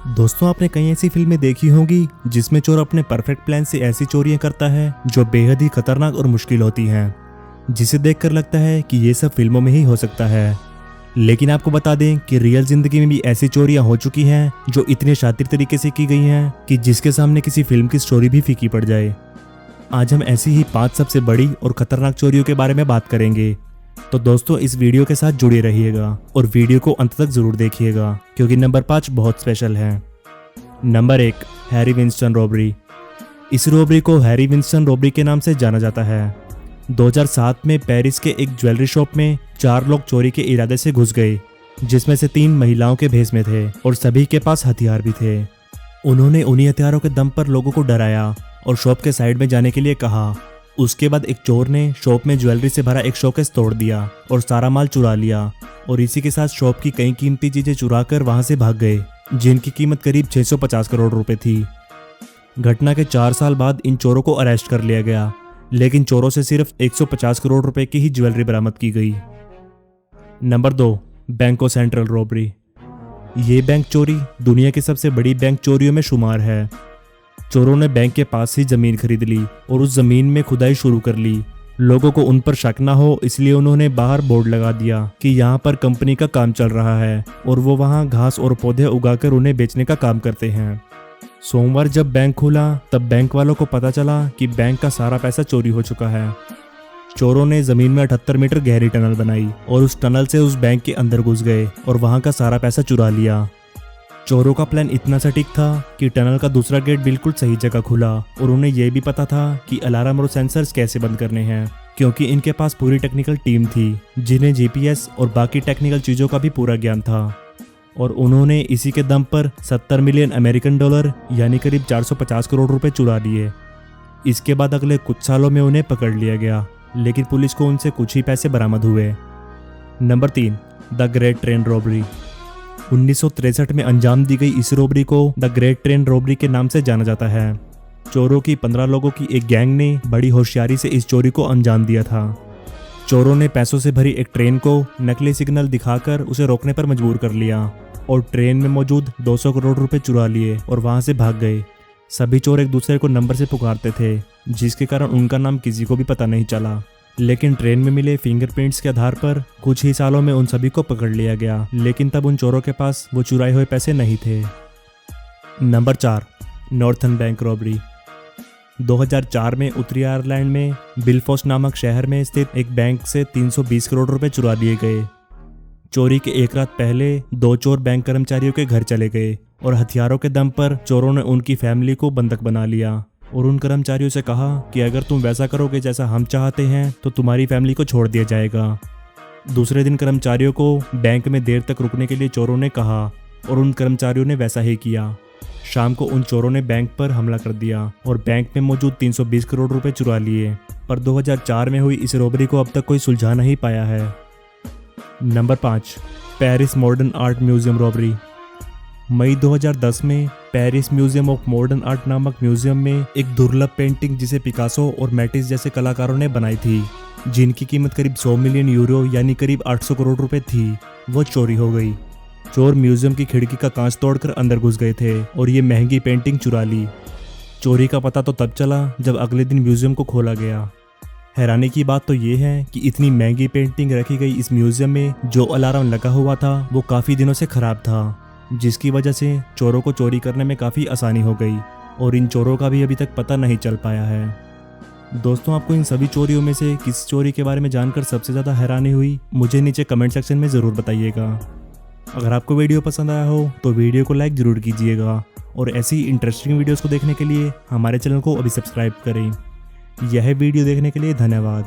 दोस्तों, आपने कई ऐसी फिल्में देखी होंगी जिसमें चोर अपने परफेक्ट प्लान से ऐसी चोरियां करता है जो बेहद ही खतरनाक और मुश्किल होती हैं, जिसे देखकर लगता है कि ये सब फिल्मों में ही हो सकता है। लेकिन आपको बता दें कि रियल जिंदगी में भी ऐसी चोरियां हो चुकी हैं जो इतने शातिर तरीके से की गई हैं कि जिसके सामने किसी फिल्म की स्टोरी भी फीकी पड़ जाए। आज हम ऐसी ही 5 सबसे बड़ी और खतरनाक चोरियों के बारे में बात करेंगे। तो दोस्तों, इस वीडियो के साथ जुड़े रहिएगा और वीडियो को अंत तक जरूर देखिएगा, क्योंकि नंबर 5 बहुत स्पेशल है। Number 1, Harry Winston robbery. इस रॉबरी को हैरी विंस्टन रॉबरी के नाम से जाना जाता है। 2007 में पेरिस के एक ज्वेलरी शॉप में 4 लोग चोरी के इरादे से घुस गए, जिसमें से 3 महिलाओं के भेष में थे और सभी के पास हथियार भी थे। उन्होंने उन्हीं हथियारों के दम पर लोगों को डराया और शॉप के साइड में जाने के लिए कहा। उसके बाद एक चोर ने शॉप में ज्वेलरी से भरा एक शोकेस तोड़ दिया और सारा माल चुरा लिया, और इसी के साथ शॉप की कई कीमती चीजें चुरा कर वहां से भाग गए, जिनकी कीमत करीब 650 करोड़ रुपए थी। घटना के 4 साल बाद इन चोरों को अरेस्ट कर लिया गया, लेकिन चोरों से सिर्फ 150 करोड़ रुपए की ही ज्वेलरी बरामद की गई। नंबर 2, बैंको सेंट्रल रॉबरी। ये बैंक चोरी दुनिया की सबसे बड़ी बैंक चोरियों में शुमार है। चोरों ने बैंक के पास ही जमीन खरीद ली और उस जमीन में खुदाई शुरू कर ली। लोगों को उन पर शक ना हो, इसलिए उन्होंने बाहर बोर्ड लगा दिया कि यहाँ पर कंपनी का काम चल रहा है और वो वहाँ घास और पौधे उगाकर उन्हें बेचने का काम करते हैं। सोमवार जब बैंक खुला तब बैंक वालों को पता चला कि बैंक का सारा पैसा चोरी हो चुका है। चोरों ने जमीन में 78 मीटर गहरी टनल बनाई और उस टनल से उस बैंक के अंदर घुस गए और वहां का सारा पैसा चुरा लिया। चोरों का प्लान इतना सटीक था कि टनल का दूसरा गेट बिल्कुल सही जगह खुला, और उन्हें यह भी पता था कि अलार्म और सेंसर्स कैसे बंद करने हैं, क्योंकि इनके पास पूरी टेक्निकल टीम थी जिन्हें जीपीएस और बाकी टेक्निकल चीजों का भी पूरा ज्ञान था। और उन्होंने इसी के दम पर 70 मिलियन अमेरिकन डॉलर यानी करीब 450 करोड़ रुपए चुरा लिए। इसके बाद अगले कुछ सालों में उन्हें पकड़ लिया गया, लेकिन पुलिस को उनसे कुछ ही पैसे बरामद हुए। Number 3, the great train robbery. 1963 में अंजाम दी गई इस रॉबरी को द ग्रेट ट्रेन रॉबरी के नाम से जाना जाता है। चोरों की 15 लोगों की एक गैंग ने बड़ी होशियारी से इस चोरी को अंजाम दिया था। चोरों ने पैसों से भरी एक ट्रेन को नकली सिग्नल दिखाकर उसे रोकने पर मजबूर कर लिया और ट्रेन में मौजूद 200 करोड़ रुपए चुरा लिए और वहां से भाग गए। सभी चोर एक दूसरे को नंबर से पुकारते थे, जिसके कारण उनका नाम किसी को भी पता नहीं चला। लेकिन ट्रेन में मिले फिंगरप्रिंट्स के आधार पर कुछ ही सालों में उन सभी को पकड़ लिया गया, लेकिन तब उन चोरों के पास वो चुराए हुए पैसे नहीं थे। Number 4, northern bank robbery. 2004 में उत्तरी आयरलैंड में बिलफॉस्ट नामक शहर में स्थित एक बैंक से 320 करोड़ रुपए चुरा लिए गए। चोरी के एक रात पहले 2 चोर बैंक कर्मचारियों के घर चले गए और हथियारों के दम पर चोरों ने उनकी फैमिली को बंधक बना लिया और उन कर्मचारियों से कहा कि अगर तुम वैसा करोगे जैसा हम चाहते हैं तो तुम्हारी फैमिली को छोड़ दिया जाएगा। दूसरे दिन कर्मचारियों को बैंक में देर तक रुकने के लिए चोरों ने कहा और उन कर्मचारियों ने वैसा ही किया। शाम को उन चोरों ने बैंक पर हमला कर दिया और बैंक में मौजूद 320 करोड़ रुपए चुरा लिए, पर 2004 में हुई इस रॉबरी को अब तक कोई सुलझा नहीं पाया है। Number 5, Paris modern art museum robbery. मई 2010 में Paris museum of modern art नामक म्यूजियम में एक दुर्लभ पेंटिंग जिसे पिकासो और मैटिस जैसे कलाकारों ने बनाई थी, जिनकी कीमत करीब 100 मिलियन यूरो यानी करीब 800 करोड़ रुपए थी, वो चोरी हो गई। चोर म्यूजियम की खिड़की का कांच तोड़कर अंदर घुस गए थे और ये महंगी पेंटिंग चुरा ली। चोरी का पता तो तब चला जब अगले दिन म्यूजियम को खोला गया। हैरानी की बात तो ये है कि इतनी महंगी पेंटिंग रखी गई इस म्यूजियम में जो अलार्म लगा हुआ था वो काफ़ी दिनों से खराब था, जिसकी वजह से चोरों को चोरी करने में काफ़ी आसानी हो गई और इन चोरों का भी अभी तक पता नहीं चल पाया है। दोस्तों, आपको इन सभी चोरियों में से किस चोरी के बारे में जानकर सबसे ज़्यादा हैरानी हुई, मुझे नीचे कमेंट सेक्शन में ज़रूर बताइएगा। अगर आपको वीडियो पसंद आया हो तो वीडियो को लाइक ज़रूर कीजिएगा और ऐसी इंटरेस्टिंग वीडियोज़ को देखने के लिए हमारे चैनल को अभी सब्सक्राइब करें। यह वीडियो देखने के लिए धन्यवाद।